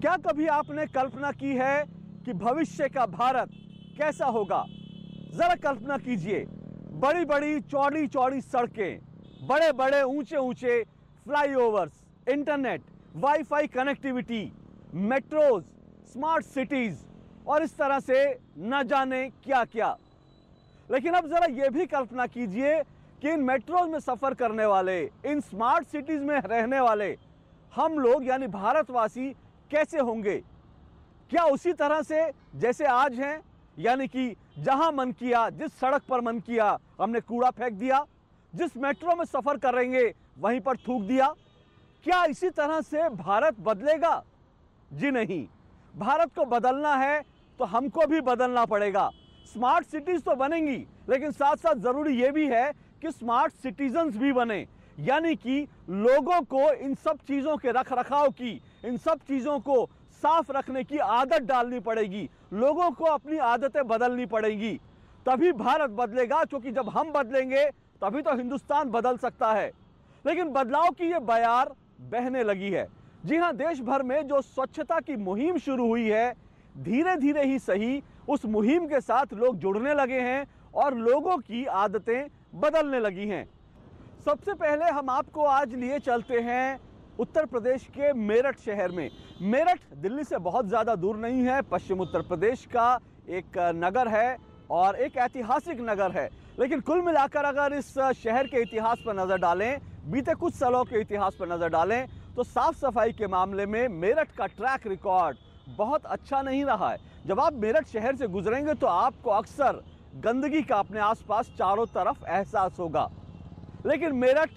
क्या कभी आपने कल्पना की है कि भविष्य का भारत कैसा होगा? जरा कल्पना कीजिए, बड़ी बड़ी चौड़ी चौड़ी सड़कें, बड़े बड़े ऊंचे ऊंचे flyovers, internet, wifi connectivity, metros, smart cities और इस तरह से न जाने क्या क्या। लेकिन अब जरा यह भी कल्पना कीजिए कि इन मेट्रोज में सफर करने वाले, इन स्मार्ट सिटीज में रहने वाले हम लोग यानी भारतवासी कैसे होंगे? क्या उसी तरह से जैसे आज हैं, यानी कि जहां मन किया, जिस सड़क पर मन किया हमने कूड़ा फेंक दिया, जिस मेट्रो में सफर करेंगे वहीं पर थूक दिया? क्या इसी तरह से भारत बदलेगा? जी नहीं, भारत को बदलना है तो हमको भी बदलना पड़ेगा। स्मार्ट सिटीज तो बनेंगी, लेकिन साथ साथ जरूरी यह भी है कि स्मार्ट सिटीजन्स भी बने, यानी कि लोगों को इन सब चीजों के रख रखाव की, इन सब चीजों को साफ रखने की आदत डालनी पड़ेगी। लोगों को अपनी आदतें बदलनी पड़ेंगी, तभी भारत बदलेगा। क्योंकि जब हम बदलेंगे तभी तो हिंदुस्तान बदल सकता है। लेकिन बदलाव की ये बयार बहने लगी है। जी हां, देश भर में जो स्वच्छता की मुहिम शुरू हुई है, धीरे धीरे ही सही उस मुहिम के साथ लोग जुड़ने लगे हैं और लोगों की आदतें बदलने लगी हैं। सबसे पहले हम आपको आज लिए चलते हैं उत्तर प्रदेश के मेरठ शहर में। मेरठ दिल्ली से बहुत ज़्यादा दूर नहीं है, पश्चिम उत्तर प्रदेश का एक नगर है और एक ऐतिहासिक नगर है। लेकिन कुल मिलाकर अगर इस शहर के इतिहास पर नज़र डालें, बीते कुछ सालों के इतिहास पर नज़र डालें, तो साफ सफाई के मामले में मेरठ का ट्रैक रिकॉर्ड बहुत अच्छा नहीं रहा है। जब आप मेरठ शहर से गुजरेंगे तो आपको अक्सर गंदगी का अपने आसपास चारों तरफ एहसास होगा। लेकिन मेरठ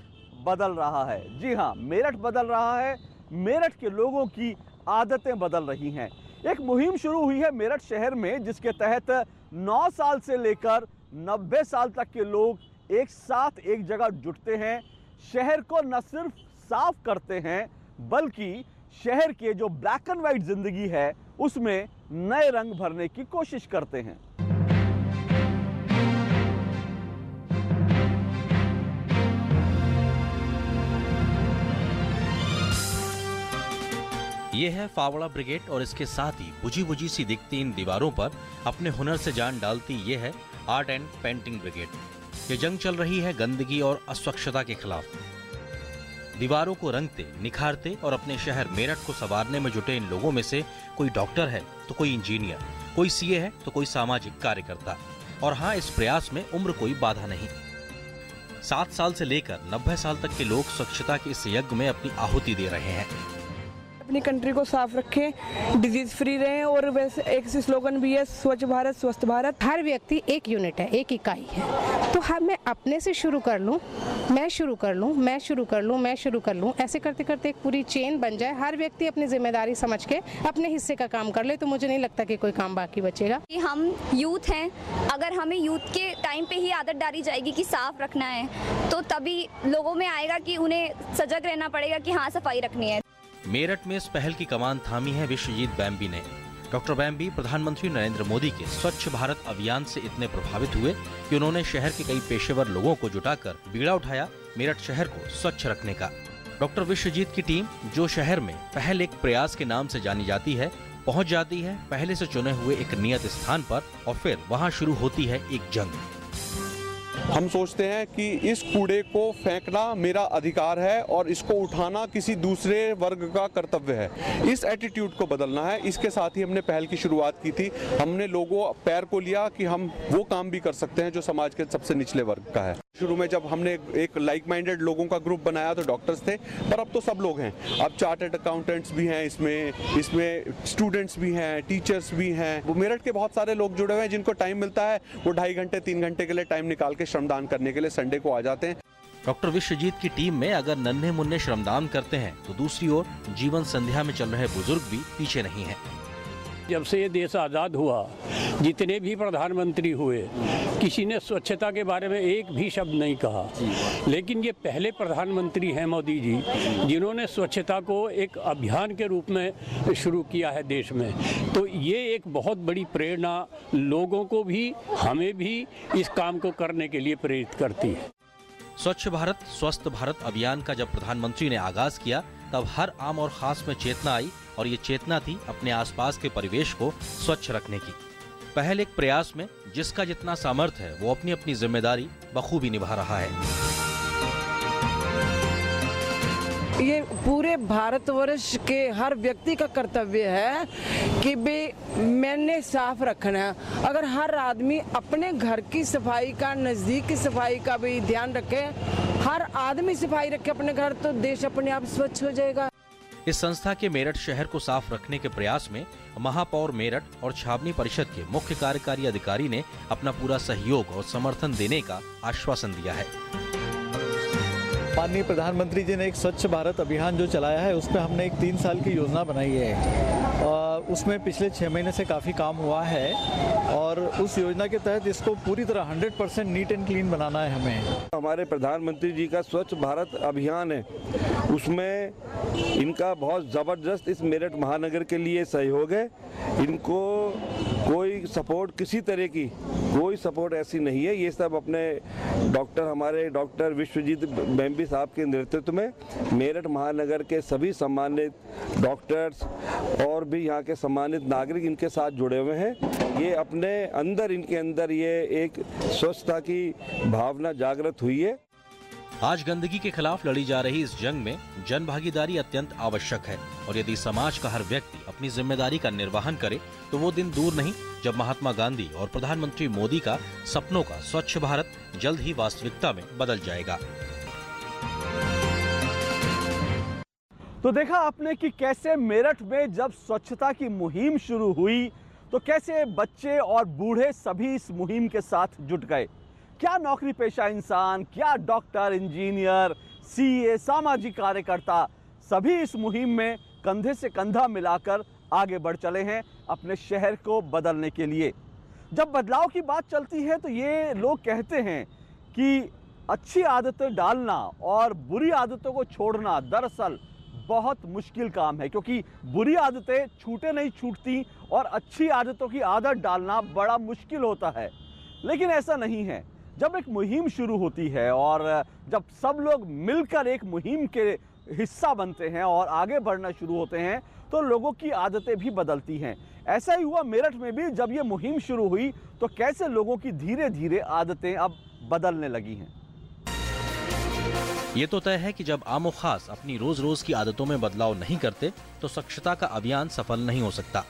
बदल रहा है। जी हाँ, मेरठ बदल रहा है। मेरठ के लोगों की आदतें बदल रही हैं। एक मुहिम शुरू हुई है मेरठ शहर में, जिसके तहत 9 साल से लेकर 90 साल तक के लोग एक साथ एक जगह जुटते हैं। शहर को न सिर्फ साफ करते हैं, बल्कि शहर के जो ब्लैक एंड व्हाइट जिंदगी है उसमें नए रंग भरने की कोशिश करते हैं। ये है फावड़ा ब्रिगेड और इसके साथ ही बुझी बुझी सी दिखती इन दीवारों पर अपने हुनर से जान डालती ये है आर्ट एंड पेंटिंग ब्रिगेड। ये जंग चल रही है गंदगी और अस्वच्छता के खिलाफ। दीवारों को रंगते, निखारते और अपने शहर मेरठ को संवारने में जुटे इन लोगों में से कोई डॉक्टर है तो कोई इंजीनियर, कोई सीए है तो कोई सामाजिक कार्यकर्ता। और हाँ, इस प्रयास में उम्र कोई बाधा नहीं। 7 साल से लेकर 90 साल तक के लोग स्वच्छता के इस यज्ञ में अपनी आहुति दे रहे हैं। अपनी कंट्री को साफ रखें, डिजीज फ्री रहें। और वैसे एक स्लोगन भी है, स्वच्छ भारत स्वस्थ भारत। हर व्यक्ति एक यूनिट है, एक इकाई है। तो मैं अपने से शुरू कर लूँ, मैं शुरू कर लूँ, मैं शुरू कर लूँ, मैं शुरू कर लूँ, ऐसे करते करते एक पूरी चेन बन जाए। हर व्यक्ति अपनी जिम्मेदारी समझ के अपने हिस्से का काम कर ले, तो मुझे नहीं लगता कि कोई काम बाकी बचेगा। हम यूथ हैं, अगर हमें यूथ के टाइम पे ही आदत डाली जाएगी कि साफ रखना है, तो तभी लोगों में आएगा कि उन्हें सजग रहना पड़ेगा कि हाँ, सफाई रखनी है। मेरठ में इस पहल की कमान थामी है विश्वजीत बैम्बी ने। डॉक्टर बैम्बी प्रधानमंत्री नरेंद्र मोदी के स्वच्छ भारत अभियान से इतने प्रभावित हुए कि उन्होंने शहर के कई पेशेवर लोगों को जुटाकर बीड़ा उठाया मेरठ शहर को स्वच्छ रखने का। डॉक्टर विश्वजीत की टीम, जो शहर में पहल एक प्रयास के नाम से जानी जाती है, पहुंच जाती है पहले से चुने हुए एक नियत स्थान पर और फिर वहां शुरू होती है एक जंग। हम सोचते हैं कि इस कूड़े को फेंकना मेरा अधिकार है और इसको उठाना किसी दूसरे वर्ग का कर्तव्य है। इस एटीट्यूड को बदलना है। इसके साथ ही हमने पहल की शुरुआत की थी। हमने लोगों पैर को लिया कि हम वो काम भी कर सकते हैं जो समाज के सबसे निचले वर्ग का है। शुरू में जब हमने एक लाइक माइंडेड लोगों का ग्रुप बनाया तो डॉक्टर्स थे, पर अब तो सब लोग हैं। अब चार्टर्ड अकाउंटेंट्स भी हैं, इसमें स्टूडेंट्स भी हैं, टीचर्स भी हैं। वो मेरठ के बहुत सारे लोग जुड़े हुए हैं जिनको टाइम मिलता है, वो 2.5 घंटे 3 घंटे के लिए टाइम निकाल के श्रमदान करने के लिए संडे को आ जाते हैं। डॉक्टर विश्वजीत की टीम में अगर नन्हे मुन्ने श्रमदान करते हैं तो दूसरी ओर जीवन संध्या में चल रहे बुजुर्ग भी पीछे नहीं हैं। जब से ये देश आज़ाद हुआ, जितने भी प्रधानमंत्री हुए, किसी ने स्वच्छता के बारे में एक भी शब्द नहीं कहा। लेकिन ये पहले प्रधानमंत्री हैं मोदी जी, जिन्होंने स्वच्छता को एक अभियान के रूप में शुरू किया है देश में। तो ये एक बहुत बड़ी प्रेरणा लोगों को भी, हमें भी इस काम को करने के लिए प्रेरित करती है। स्वच्छ भारत स्वस्थ भारत अभियान का जब प्रधानमंत्री ने आगाज किया, तब हर आम और खास में चेतना आई और ये चेतना थी अपने आसपास के परिवेश को स्वच्छ रखने की। पहल एक प्रयास में जिसका जितना सामर्थ्य है वो अपनी अपनी जिम्मेदारी बखूबी निभा रहा है। ये पूरे भारतवर्ष के हर व्यक्ति का कर्तव्य है कि मैंने साफ रखना है। अगर हर आदमी अपने घर की सफाई का, नज़दीक की सफाई का भी ध्यान रखे, हर आदमी सफाई रखे अपने घर, तो देश अपने आप स्वच्छ हो जाएगा। इस संस्था के मेरठ शहर को साफ रखने के प्रयास में महापौर मेरठ और छावनी परिषद के मुख्य कार्यकारी अधिकारी ने अपना पूरा सहयोग और समर्थन देने का आश्वासन दिया है। माननीय प्रधानमंत्री जी ने एक स्वच्छ भारत अभियान जो चलाया है, उस पर हमने एक 3 साल की योजना बनाई है। उसमें पिछले 6 महीने से काफ़ी काम हुआ है और उस योजना के तहत इसको पूरी तरह 100% नीट एंड क्लीन बनाना है हमें। हमारे प्रधानमंत्री जी का स्वच्छ भारत अभियान है, उसमें इनका बहुत ज़बरदस्त इस मेरठ महानगर के लिए सहयोग है। इनको कोई सपोर्ट, किसी तरह की कोई सपोर्ट ऐसी नहीं है। ये सब अपने हमारे डॉक्टर विश्वजीत बेम्बी साहब के नेतृत्व में मेरठ महानगर के सभी सम्मानित डॉक्टर्स और भी यहाँ के सम्मानित नागरिक इनके साथ जुड़े हुए हैं। ये अपने अंदर, इनके अंदर ये एक स्वच्छता की भावना जागृत हुई है। आज गंदगी के खिलाफ लड़ी जा रही इस जंग में जन भागीदारी अत्यंत आवश्यक है और यदि समाज का हर व्यक्ति अपनी जिम्मेदारी का निर्वहन करे तो वो दिन दूर नहीं जब महात्मा गांधी और प्रधानमंत्री मोदी का सपनों का स्वच्छ भारत जल्द ही वास्तविकता में बदल जाएगा। तो देखा आपने कि कैसे मेरठ में जब स्वच्छता की मुहिम शुरू हुई तो कैसे बच्चे और बूढ़े सभी इस मुहिम के साथ जुट गए। क्या नौकरी पेशा इंसान, क्या डॉक्टर, इंजीनियर, सीए, सामाजिक कार्यकर्ता, सभी इस मुहिम में कंधे से कंधा मिलाकर आगे बढ़ चले हैं अपने शहर को बदलने के लिए। जब बदलाव की बात चलती है तो ये लोग कहते हैं कि अच्छी आदतें डालना और बुरी आदतों को छोड़ना दरअसल बहुत मुश्किल काम है, क्योंकि बुरी आदतें छूटे नहीं छूटती और अच्छी आदतों की आदत डालना बड़ा मुश्किल होता है। लेकिन ऐसा नहीं है। जब एक मुहिम शुरू होती है और जब सब लोग मिलकर एक मुहिम के हिस्सा बनते हैं और आगे बढ़ना शुरू होते हैं तो लोगों की आदतें भी बदलती हैं। ऐसा ही हुआ मेरठ में भी। जब ये मुहिम शुरू हुई तो कैसे लोगों की धीरे धीरे आदतें अब बदलने लगी हैं। ये तो तय है कि जब आम खास अपनी रोज रोज की आदतों में बदलाव नहीं करते तो स्वच्छता का अभियान सफल नहीं हो सकता।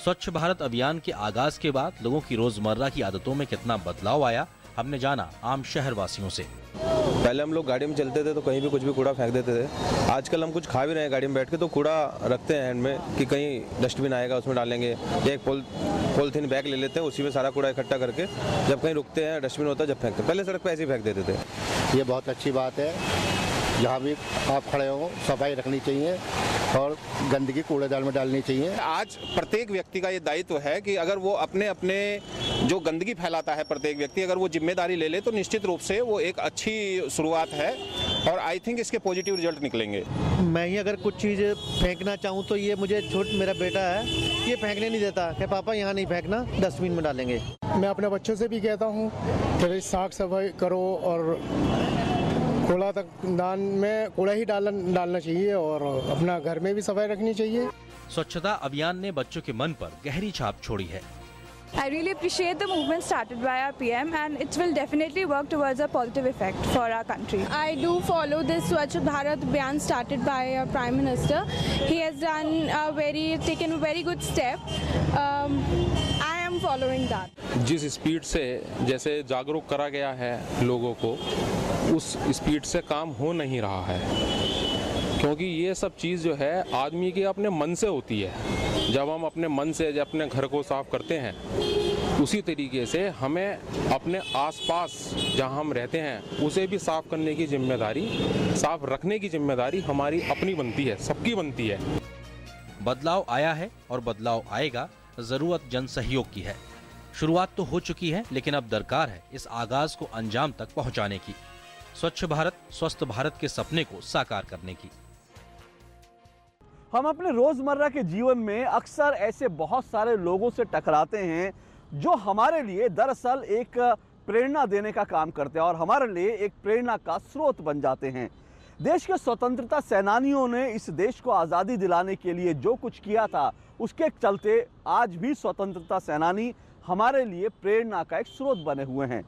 स्वच्छ भारत अभियान के आगाज के बाद लोगों की रोजमर्रा की आदतों में कितना बदलाव आया हमने जाना आम शहर वासियों से। पहले हम लोग गाड़ी में चलते थे तो कहीं भी कुछ भी कूड़ा फेंक देते थे। आजकल हम कुछ खा भी रहे हैं गाड़ी में बैठ के तो कूड़ा रखते हैं हैंड में कि कहीं डस्टबिन आएगा उसमें डालेंगे, या एक पॉलीथीन बैग ले लेते हैं, उसी में सारा कूड़ा इकट्ठा करके जब कहीं रुकते हैं डस्टबिन होता है जब फेंकते हैं। पहले सड़क पे ऐसे ही फेंक देते थे। ये बहुत अच्छी बात है, जहाँ भी आप खड़े हो सफाई रखनी चाहिए और गंदगी कूड़ेदान में डालनी चाहिए। आज प्रत्येक व्यक्ति का ये दायित्व है कि अगर वो अपने अपने जो गंदगी फैलाता है प्रत्येक व्यक्ति अगर वो जिम्मेदारी ले ले तो निश्चित रूप से वो एक अच्छी शुरुआत है और आई थिंक इसके पॉजिटिव रिजल्ट निकलेंगे। मैं ही अगर कुछ चीज़ फेंकना चाहूँ तो ये मुझे मेरा बेटा है, ये फेंकने नहीं देता कि पापा यहाँ नहीं फेंकना, डस्टबिन में डालेंगे। मैं अपने बच्चों से भी कहता हूँ कि साफ सफाई करो और कूड़ा तक दान में कूड़ा ही डालना चाहिए और अपना घर में भी सफाई रखनी चाहिए। स्वच्छता अभियान ने बच्चों के मन पर गहरी छाप छोड़ी है। I really appreciate the movement started by our PM and it will definitely work towards a positive effect for our country. I do follow this Swachh Bharat Abhiyan started by our Prime Minister. He has taken a very good step. I am following that. जिस speed से जैसे जागरूक करा गया है लोगों को, उस स्पीड से काम हो नहीं रहा है, क्योंकि ये सब चीज़ जो है आदमी के अपने मन से होती है। जब हम अपने मन से जब अपने घर को साफ करते हैं उसी तरीके से हमें अपने आसपास जहां हम रहते हैं उसे भी साफ करने की जिम्मेदारी, साफ रखने की जिम्मेदारी हमारी अपनी बनती है, सबकी बनती है। बदलाव आया है और बदलाव आएगा, जरूरत जन सहयोग की है। शुरुआत तो हो चुकी है लेकिन अब दरकार है इस आगाज को अंजाम तक पहुंचाने की, स्वच्छ भारत स्वस्थ भारत के सपने को साकार करने की। हम अपने रोजमर्रा के जीवन में अक्सर ऐसे बहुत सारे लोगों से टकराते हैं जो हमारे लिए दरअसल एक प्रेरणा देने का काम करते हैं और हमारे लिए एक प्रेरणा का स्रोत बन जाते हैं। देश के स्वतंत्रता सेनानियों ने इस देश को आज़ादी दिलाने के लिए जो कुछ किया था, उसके चलते आज भी स्वतंत्रता सेनानी हमारे लिए प्रेरणा का एक स्रोत बने हुए हैं।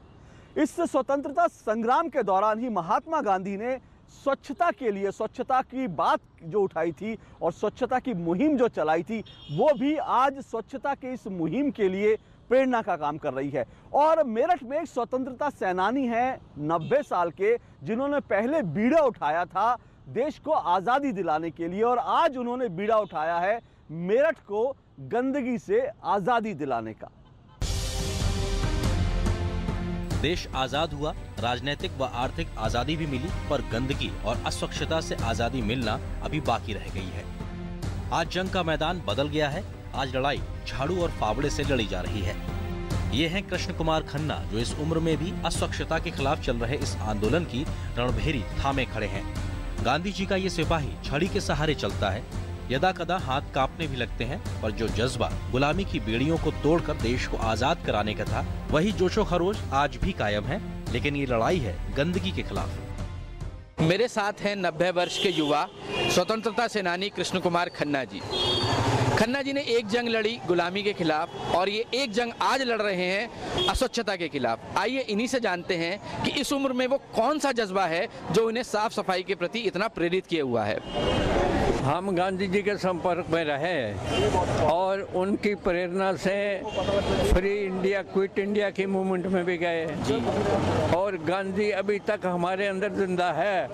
इस स्वतंत्रता संग्राम के दौरान ही महात्मा गांधी ने स्वच्छता के लिए, स्वच्छता की बात जो उठाई थी और स्वच्छता की मुहिम जो चलाई थी, वो भी आज स्वच्छता के इस मुहिम के लिए प्रेरणा का काम कर रही है। और मेरठ में एक स्वतंत्रता सेनानी हैं 90 साल के, जिन्होंने पहले बीड़ा उठाया था देश को आज़ादी दिलाने के लिए, और आज उन्होंने बीड़ा उठाया है मेरठ को गंदगी से आज़ादी दिलाने का। देश आजाद हुआ, राजनीतिक व आर्थिक आजादी भी मिली, पर गंदगी और अस्वच्छता से आजादी मिलना अभी बाकी रह गई है। आज जंग का मैदान बदल गया है। आज लड़ाई झाड़ू और फावड़े से लड़ी जा रही है। ये हैं कृष्ण कुमार खन्ना, जो इस उम्र में भी अस्वच्छता के खिलाफ चल रहे इस आंदोलन की रणभेरी थामे खड़े हैं। गांधी जी का ये सिपाही छड़ी के सहारे चलता है। यदा कदा हाथ कांपने भी लगते हैं, पर जो जज्बा गुलामी की बेड़ियों को तोड़कर देश को आजाद कराने का था, वही जोशो खरोश आज भी कायम है। लेकिन ये लड़ाई है गंदगी के खिलाफ। मेरे साथ हैं 90 वर्ष के युवा स्वतंत्रता सेनानी कृष्ण कुमार खन्ना जी। खन्ना जी ने एक जंग लड़ी गुलामी के खिलाफ, और ये एक जंग आज लड़ रहे हैं अस्वच्छता के खिलाफ। आइए इन्हीं से जानते हैं कि इस उम्र में वो कौन सा जज्बा है जो उन्हें साफ सफाई के प्रति इतना प्रेरित किए हुआ है। हम गांधी जी के संपर्क में रहे और उनकी प्रेरणा से फ्री इंडिया, क्विट इंडिया की मूवमेंट में भी गए, और गांधी अभी तक हमारे अंदर जिंदा है।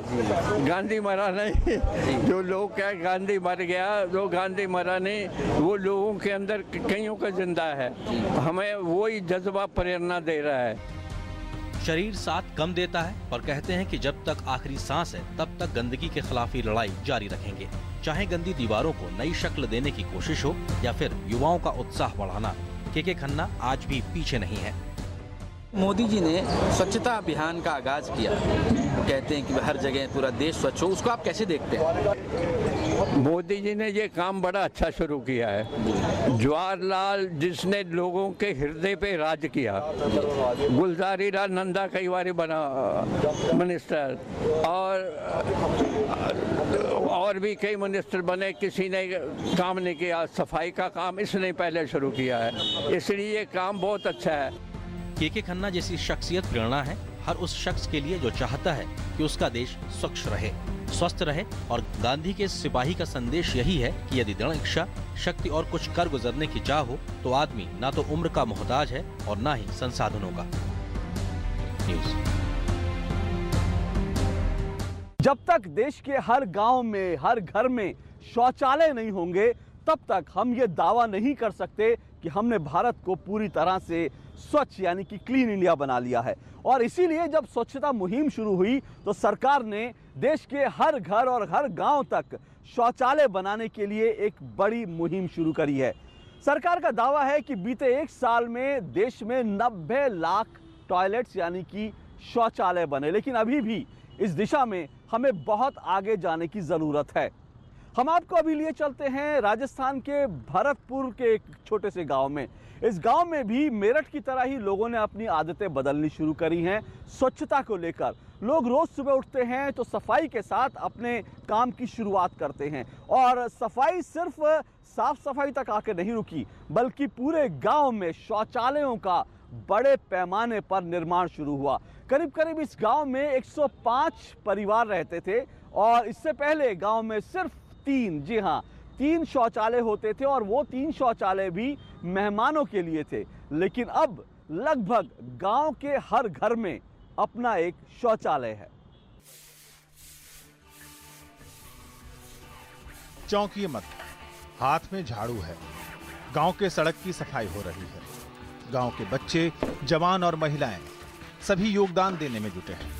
गांधी मरा नहीं। जो लोग क्या गांधी मर गया, जो गांधी मरा नहीं, वो लोगों के अंदर कईयों का जिंदा है। हमें वही जज्बा प्रेरणा दे रहा है। शरीर साथ कम देता है, पर कहते हैं कि जब तक आखिरी सांस है तब तक गंदगी के खिलाफ ही लड़ाई जारी रखेंगे। चाहे गंदी दीवारों को नई शक्ल देने की कोशिश हो या फिर युवाओं का उत्साह बढ़ाना, के खन्ना आज भी पीछे नहीं है। मोदी जी ने स्वच्छता अभियान का आगाज किया, वो कहते हैं कि हर जगह पूरा देश स्वच्छ हो, उसको आप कैसे देखते हैं? मोदी जी ने ये काम बड़ा अच्छा शुरू किया है। जवाहरलाल, जिसने लोगों के हृदय पे राज किया, गुलजारी लाल नंदा कई बार बना मिनिस्टर, और भी कई मिनिस्टर बने, किसी ने काम नहीं किया। सफाई का काम इसने पहले शुरू किया है, इसलिए ये काम बहुत अच्छा है। के खन्ना जैसी शख्सियत प्रेरणा है हर उस शख्स के लिए जो चाहता है कि उसका देश स्वच्छ रहे, स्वस्थ रहे। और गांधी के सिपाही का संदेश यही है कि यदि दृढ़ इच्छा, शक्ति और कुछ कर गुजरने की चाह हो, तो आदमी ना तो उम्र का मोहताज है और ना ही संसाधनों का। न्यूज़। जब तक देश के हर गांव में, हर घर में शौचालय नहीं होंगे, तब तक हम ये दावा नहीं कर सकते कि हमने भारत को पूरी तरह से स्वच्छ यानी कि क्लीन इंडिया बना लिया है। और इसीलिए जब स्वच्छता मुहिम शुरू हुई तो सरकार ने देश के हर घर और हर गांव तक शौचालय बनाने के लिए एक बड़ी मुहिम शुरू करी है। सरकार का दावा है कि बीते एक साल में देश में 90 लाख टॉयलेट्स यानी कि शौचालय बने, लेकिन अभी भी इस दिशा में हमें बहुत आगे जाने की ज़रूरत है। हम आपको अभी लिए चलते हैं राजस्थान के भरतपुर के एक छोटे से गांव में। इस गांव में भी मेरठ की तरह ही लोगों ने अपनी आदतें बदलनी शुरू करी हैं स्वच्छता को लेकर। लोग रोज सुबह उठते हैं तो सफाई के साथ अपने काम की शुरुआत करते हैं, और सफाई सिर्फ साफ सफाई तक आके नहीं रुकी, बल्कि पूरे गांव में शौचालयों का बड़े पैमाने पर निर्माण शुरू हुआ। करीब करीब इस गांव में 105 परिवार रहते थे, और इससे पहले गांव में सिर्फ 3, जी हाँ 3 शौचालय होते थे, और वो 3 शौचालय भी मेहमानों के लिए थे। लेकिन अब लगभग गांव के हर घर में अपना एक शौचालय है। चौंकिए मत, हाथ में झाड़ू है। गांव के सड़क की सफाई हो रही है। गांव के बच्चे, जवान और महिलाएं सभी योगदान देने में जुटे हैं।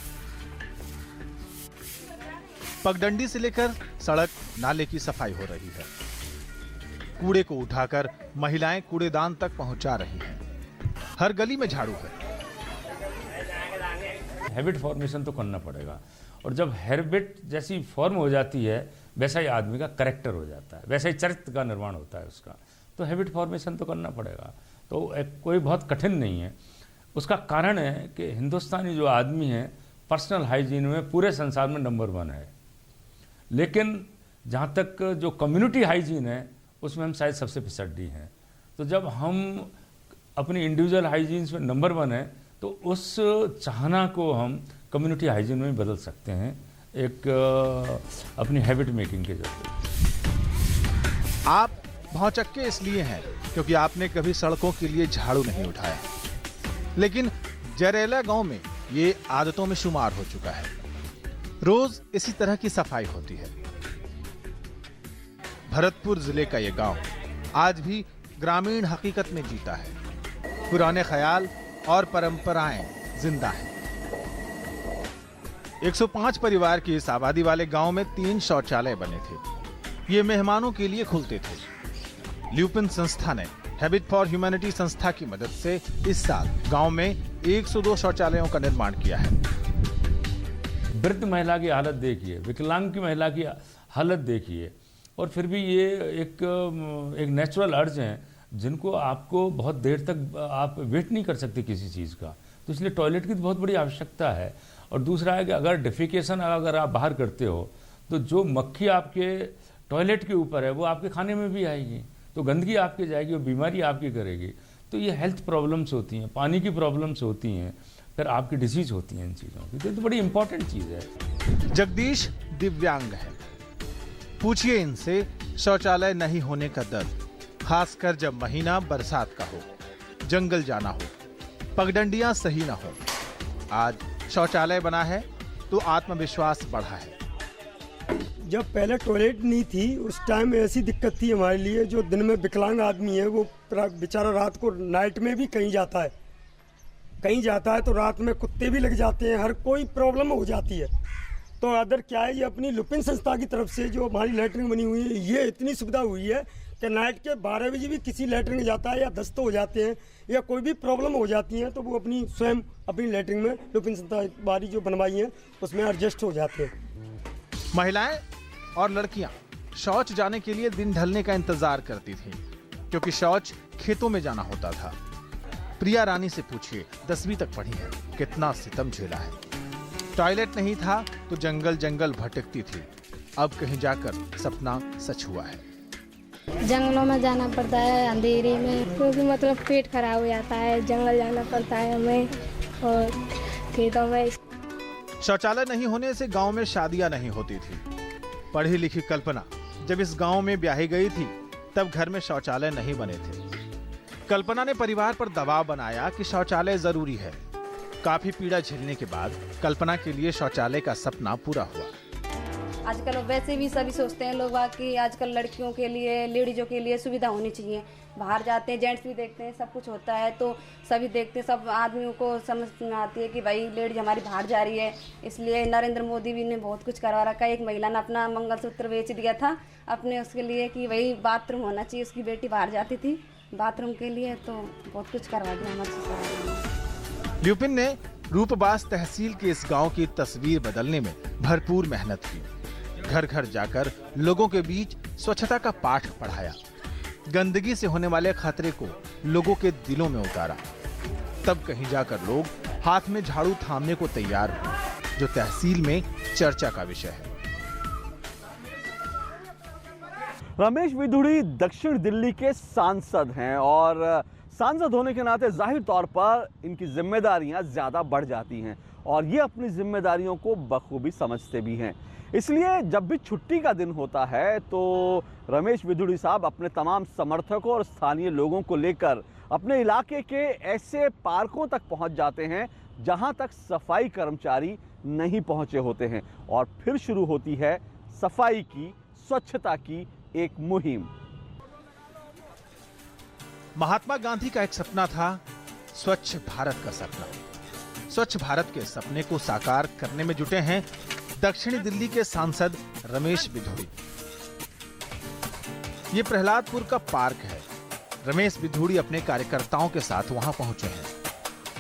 पगडंडी से लेकर सड़क, नाले की सफाई हो रही है। कूड़े को उठाकर महिलाएं कूड़ेदान तक पहुंचा रही हैं। हर गली में झाड़ू है। हैबिट फॉर्मेशन तो करना पड़ेगा, और जब हैबिट जैसी फॉर्म हो जाती है, वैसा ही आदमी का करेक्टर हो जाता है, वैसा ही चरित्र का निर्माण होता है उसका। तो हैबिट फॉर्मेशन तो करना पड़ेगा, तो कोई बहुत कठिन नहीं है। उसका कारण है कि हिंदुस्तानी जो आदमी है पर्सनल हाइजीन में पूरे संसार में नंबर 1 है। लेकिन जहाँ तक जो कम्युनिटी हाइजीन है उसमें हम शायद सबसे पिछड़ी हैं। तो जब हम अपनी इंडिविजुअल हाइजीन में नंबर 1 है तो उस चाहना को हम कम्युनिटी हाइजीन में बदल सकते हैं एक अपनी हैबिट मेकिंग के जरिए। आप भौचक्के इसलिए हैं क्योंकि आपने कभी सड़कों के लिए झाड़ू नहीं उठाया, लेकिन जरेला गांव में ये आदतों में शुमार हो चुका है। रोज इसी तरह की सफाई होती है। भरतपुर जिले का ये गांव आज भी ग्रामीण हकीकत में जीता है। पुराने ख्याल और परंपराएं जिंदा हैं। 105 परिवार की इस आबादी वाले गांव में 3 शौचालय बने थे। ये मेहमानों के लिए खुलते थे। ल्यूपिन संस्था ने हैबिट फॉर ह्यूमैनिटी संस्था की मदद से इस साल गांव में 102 शौचालयों का निर्माण किया है। वृद्ध महिला की हालत देखिए, विकलांग की महिला की हालत देखिए, और फिर भी ये एक नेचुरल अर्ज हैं जिनको आपको बहुत देर तक आप वेट नहीं कर सकते किसी चीज़ का, तो इसलिए टॉयलेट की बहुत बड़ी आवश्यकता है। और दूसरा है कि अगर डेफिकेशन अगर आप बाहर करते हो तो जो मक्खी आपके टॉयलेट के ऊपर है वो आपके खाने में भी आएगी, तो गंदगी आपके जाएगी और बीमारी आपकी करेगी। तो ये हेल्थ प्रॉब्लम्स होती हैं, पानी की प्रॉब्लम्स होती हैं, फिर आपकी डिसीज होती हैं इन चीज़ों की। तो बड़ी इंपॉर्टेंट चीज़ है। जगदीश दिव्यांग है। पूछिए इनसे शौचालय नहीं होने का दर्द, खासकर जब महीना बरसात का हो, जंगल जाना हो, पगडंडियां सही ना हो। आज शौचालय बना है तो आत्मविश्वास बढ़ा है। जब पहले टॉयलेट नहीं थी उस टाइम ऐसी दिक्कत थी हमारे लिए, जो दिन में विकलांग आदमी है वो बेचारा रात को नाइट में भी कहीं जाता है तो रात में कुत्ते भी लग जाते हैं, हर कोई प्रॉब्लम हो जाती है। तो अदर क्या है, ये अपनी लुपिन संस्था की तरफ से जो हमारी लैटरिन बनी हुई है, ये इतनी सुविधा हुई है कि नाइट के 12 बजे भी किसी लैटरिन जाता है या दस्त हो जाते हैं या कोई भी प्रॉब्लम हो जाती है तो वो अपनी स्वयं अपनी लैटरिन में लुपिन संस्था बारी जो बनवाई है उसमें एडजस्ट हो जाते हैं। महिलाएं और लड़कियां शौच जाने के लिए दिन ढलने का इंतजार करती थी, क्योंकि शौच खेतों में जाना होता था। प्रिया रानी से पूछिए, 10वीं तक पढ़ी है, कितना सितम झेला है। टॉयलेट नहीं था तो जंगल जंगल भटकती थी, अब कहीं जाकर सपना सच हुआ है। जंगलों में जाना पड़ता है अंधेरे में, क्योंकि मतलब पेट खराब हो जाता है, जंगल जाना पड़ता है हमें और खेतों में। शौचालय नहीं होने से गांव में शादियां नहीं होती थी। पढ़ी लिखी कल्पना जब इस गांव में ब्याही गई थी तब घर में शौचालय नहीं बने थे। कल्पना ने परिवार पर दबाव बनाया कि शौचालय जरूरी है। काफी पीड़ा झेलने के बाद कल्पना के लिए शौचालय का सपना पूरा हुआ। आजकल वैसे भी सभी सोचते हैं लोग कि आजकल लड़कियों के लिए, लेडीजों के लिए सुविधा होनी चाहिए। बाहर जाते हैं, जेंट्स भी देखते हैं, सब कुछ होता है तो सभी देखते हैं, सब आदमियों को समझ में आती है कि भाई लेडीज हमारी बाहर जा रही है। इसलिए नरेंद्र मोदी भी ने बहुत कुछ करवा रखा है। एक महिला ने अपना मंगलसूत्र बेच दिया था अपने उसके लिए कि भाई बाथरूम होना चाहिए, उसकी बेटी बाहर जाती थी बाथरूम के लिए, तो बहुत कुछ करवा दिया हमारे सरकार ने। ल्यूपिन ने रूपबास तहसील के इस गांव की तस्वीर बदलने में भरपूर मेहनत की। घर घर जाकर लोगों के बीच स्वच्छता का पाठ पढ़ाया, गंदगी से होने वाले खतरे को लोगों के दिलों में उतारा। तब कहीं जाकर लोग हाथ में झाड़ू थामने को तैयार हुए, जो तहसील में चर्चा का विषय है। रमेश विधुड़ी दक्षिण दिल्ली के सांसद हैं और सांसद होने के नाते जाहिर तौर पर इनकी जिम्मेदारियां ज्यादा बढ़ जाती हैं और ये अपनी जिम्मेदारियों को बखूबी समझते भी हैं। इसलिए जब भी छुट्टी का दिन होता है तो रमेश विधुड़ी साहब अपने तमाम समर्थकों और स्थानीय लोगों को लेकर अपने इलाके के ऐसे पार्कों तक पहुंच जाते हैं जहां तक सफाई कर्मचारी नहीं पहुंचे होते हैं और फिर शुरू होती है सफाई की, स्वच्छता की एक मुहिम। महात्मा गांधी का एक सपना था, स्वच्छ भारत का सपना। स्वच्छ भारत के सपने को साकार करने में जुटे हैं दक्षिणी दिल्ली के सांसद रमेश विधुड़ी। ये प्रहलादपुर का पार्क है। रमेश विधुड़ी अपने कार्यकर्ताओं के साथ वहां पहुंचे हैं।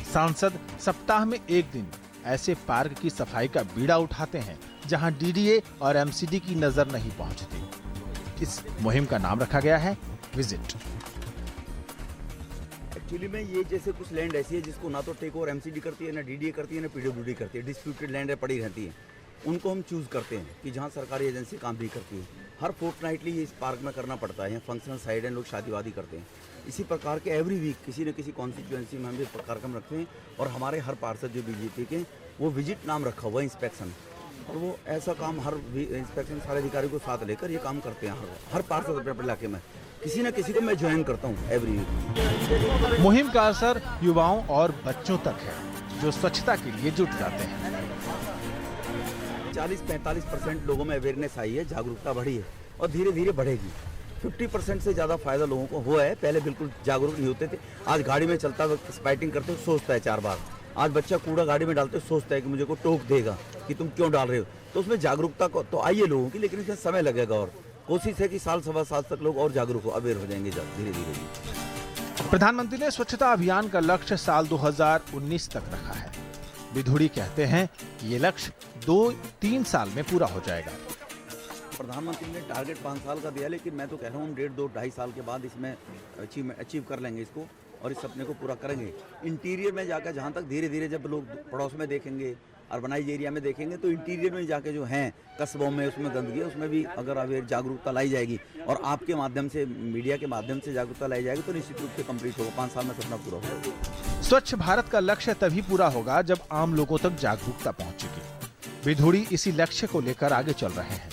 सांसद सप्ताह में एक दिन ऐसे पार्क की सफाई का बीड़ा उठाते हैं जहां डीडीए और एमसीडी की नजर नहीं पहुंचती। इस मुहिम का नाम रखा गया है विजिट। एक्चुअली में ये जैसे कुछ लैंड ऐसी है जिसको ना तो टेक ओवर एमसीडी करती है, ना डीडीए करती है, ना पीडब्ल्यूडी करती है। डिस्प्यूटेड लैंड पड़ी रहती है। उनको हम चूज़ करते हैं कि जहाँ सरकारी एजेंसी काम भी करती है। हर फोर्टनाइटली इस पार्क में करना पड़ता है। यहाँ फंक्शनल साइड है, लोग शादी वादी करते हैं। इसी प्रकार के एवरी वीक किसी न किसी कॉन्स्टिट्यूएंसी में हम भी कार्यक्रम रखते हैं और हमारे हर पार्षद जो बीजेपी के वो विजिट नाम रखा हुआ है इंस्पेक्शन, और वो ऐसा काम हर इंस्पेक्शन सारे अधिकारी को साथ लेकर ये काम करते हैं। हर पार्षद अपने इलाके में किसी न किसी को मैं ज्वाइन करता हूँ एवरी वीक। मुहिम का असर युवाओं और बच्चों तक है जो स्वच्छता के लिए जुट जाते हैं। 40-45% लोगों में अवेयरनेस आई है, जागरूकता बढ़ी है और धीरे धीरे बढ़ेगी। 50% से ज़्यादा फायदा लोगों को हुआ है। पहले बिल्कुल जागरूक नहीं होते थे। आज गाड़ी में चलता वक्त स्पाइटिंग करते हुए सोचता है 4 बार। आज बच्चा कूड़ा गाड़ी में डालते सोचता है कि मुझे को टोक देगा कि तुम क्यों डाल रहे हो। तो उसमें जागरूकता को तो आई है लोगों की, लेकिन इसमें समय लगेगा और कोशिश है कि साल सवा साल तक लोग और जागरूक हो, अवेयर हो जाएंगे धीरे धीरे। प्रधानमंत्री ने स्वच्छता अभियान का लक्ष्य साल 2019 तक रखा है। विधुड़ी कहते हैं कि ये लक्ष्य 2-3 साल में पूरा हो जाएगा। प्रधानमंत्री ने टारगेट 5 साल का दिया, लेकिन मैं तो कह रहा हूँ 1.5-2-2.5 साल के बाद इसमें अचीव कर लेंगे इसको और इस सपने को पूरा करेंगे। इंटीरियर में जाकर जहाँ तक धीरे धीरे जब लोग पड़ोस में देखेंगे, अर्बनाइज एरिया में देखेंगे, तो इंटीरियर में जाके जो हैं कस्बों में उसमें गंदगी है, उसमें भी अगर अवेयर जागरूकता लाई जाएगी और आपके माध्यम से, मीडिया के माध्यम से जागरूकता लाई जाएगी तो निश्चित रूप से कंप्लीट होगा। 5 साल में सपना पूरा होगा। स्वच्छ भारत का लक्ष्य तभी पूरा होगा जब आम लोगों तक जागरूकता पहुंचेगी। विधुड़ी इसी लक्ष्य को लेकर आगे चल रहे हैं।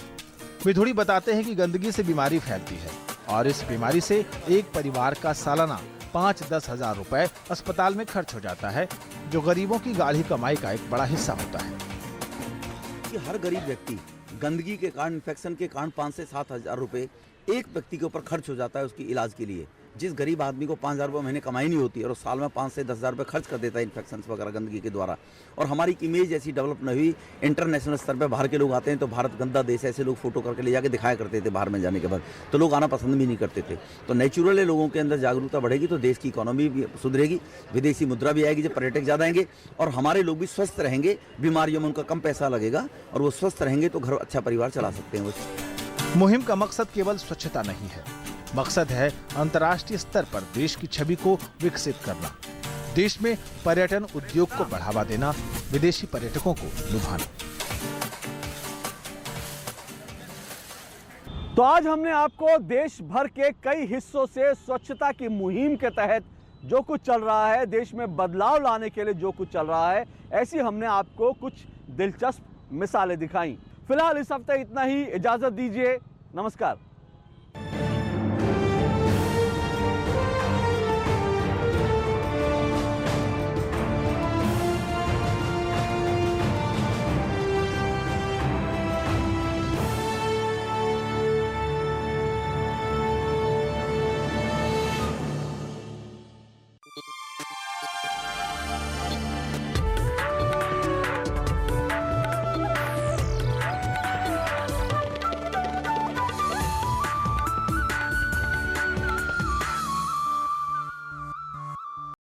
विधुड़ी बताते हैं कि गंदगी से बीमारी फैलती है और इस बीमारी से एक परिवार का सालाना 5-10 हजार रुपए अस्पताल में खर्च हो जाता है, जो गरीबों की गाढ़ी कमाई का एक बड़ा हिस्सा होता है। कि हर गरीब व्यक्ति गंदगी के कारण, इन्फेक्शन के कारण 5 से 7 हजार रुपए एक व्यक्ति के ऊपर खर्च हो जाता है उसकी इलाज के लिए। जिस गरीब आदमी को 5,000 रुपये महीने कमाई नहीं होती है और साल में 5 से 10 हजार रुपये खर्च कर देता है इन्फेक्शन वगैरह गंदगी के द्वारा। और हमारी इमेज ऐसी डेवलप नहीं हुई, इंटरनेशनल स्तर पे बाहर के लोग आते हैं तो भारत गंदा देश, ऐसे लोग फोटो करके ले जाके दिखाया करते थे बाहर में जाने के बाद, तो लोग आना पसंद भी नहीं करते थे। तो नेचुरली लोगों के अंदर जागरूकता बढ़ेगी तो देश की इकोनॉमी भी सुधरेगी, विदेशी मुद्रा भी आएगी जब पर्यटक ज़्यादा आएंगे और हमारे लोग भी स्वस्थ रहेंगे, बीमारियों में उनका कम पैसा लगेगा और वो स्वस्थ रहेंगे तो घर अच्छा परिवार चला सकते हैं। मुहिम का मकसद केवल स्वच्छता नहीं है, मकसद है अंतर्राष्ट्रीय स्तर पर देश की छवि को विकसित करना, देश में पर्यटन उद्योग को बढ़ावा देना, विदेशी पर्यटकों को लुभाना। तो आज हमने आपको देश भर के कई हिस्सों से स्वच्छता की मुहिम के तहत जो कुछ चल रहा है, देश में बदलाव लाने के लिए जो कुछ चल रहा है, ऐसी हमने आपको कुछ दिलचस्प मिसालें दिखाई। फिलहाल इस हफ्ते इतना ही, इजाजत दीजिए, नमस्कार।